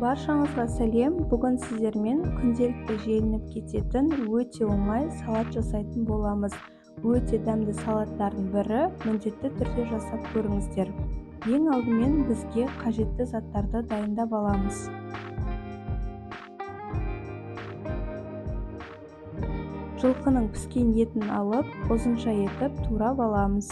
Баршаңызға сәлем. Бүгін сіздермен күнделікті желініп кететін өте оңай салат жасайтын боламыз. Өте дәмді салаттардың бірі, міндетті түрде жасап көріңіздер. Ең алдымен бізге қажетті заттарды дайындап аламыз. Жылқының піскен етін алып, ұзынша етіп турап аламыз.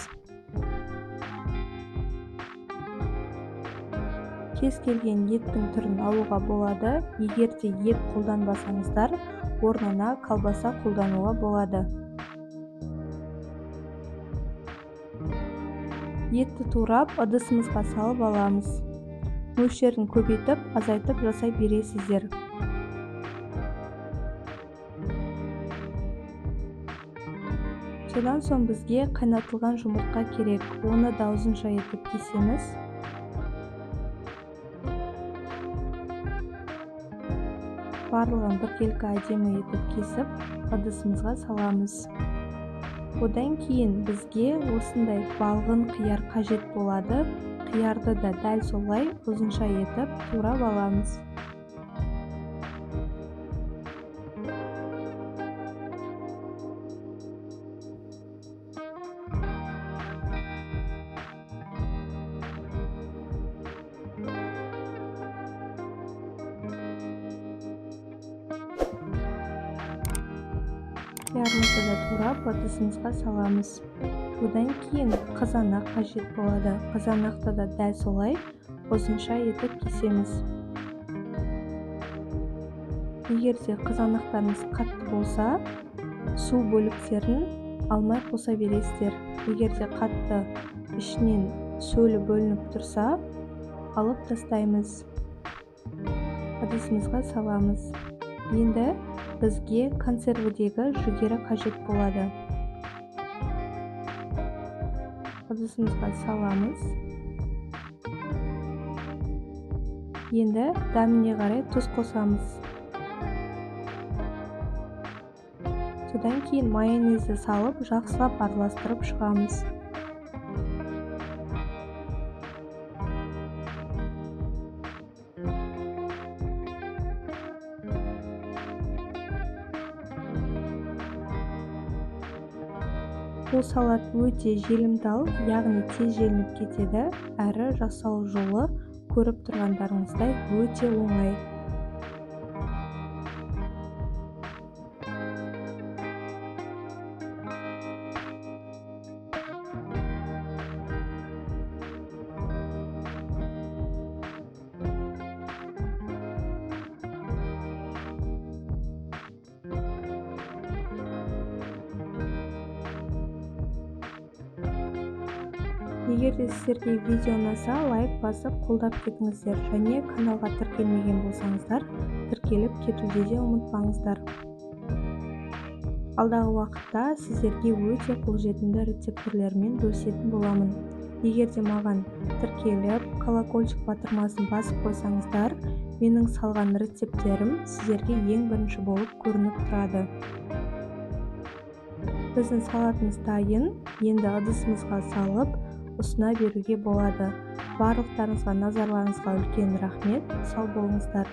Кез келген еттің түрін алуға болады. Егер де ет қолданбасаңыздар, орнына колбаса қолдануға болады. Етті турап, ыдысымызға салып аламыз. Мөлшерін көбейтіп, азайтып жасай бересіздер. Содан соң бізге қайнатылған жұмыртқа керек. Оны да ұзынша етіп кесеміз. Барлығын біркелкі әдемі етіп кесіп, ыдысымызға саламыз. Одан кейін бізге осындай балғын қияр қажет болады. Қиярды да дәл солай ұзынша етіп турап аламыз. Қиярымызды да турап ыдысымызға саламыз. Одан кейін қызанақ қажет болады. Қызанақты да дәл солай ұзынша етіп кесеміз. Егер де қызанақтарыңыз қатты болса, су бөліктерін алмай қоса бересіздер. Егер де қатты ішінен сөлі бөлініп тұрса, алып тастаймыз. Ыдысымызға саламыз. Енді бізге консервідегі жүгері қажет болады. Ыдысымызға саламыз. Енді дәміне қарай тұз қосамыз. Содан кейін майонезді салып, жақсылап араластырып шығамыз. Бұл салат өте желімтал, яғни тез желініп кетеді, әрі жасау жолы көріп тұрғандарыңыздай өте оңай. Егер де сіздерге видео ұнаса, лайк басып қолдап кетіңіздер, және каналға тіркелмеген болсаңыздар, тіркеліп кетуді де ұмытпаңыздар. Алдағы уақытта сіздерге өте қолжетімді рецептерлермен бөлісетін боламын. Егер де маған тіркеліп, колокольчик батырмасын басып қойсаңыздар, менің салған рецепттерім сіздерге ең бірінші болып көрініп тұрады. Біздің салатымыз дайын, енді ыдысымызға салып, ұсына беруге болады. Барлықтарыңызға назарларыңызға үлкен рахмет. Сау болыңыздар.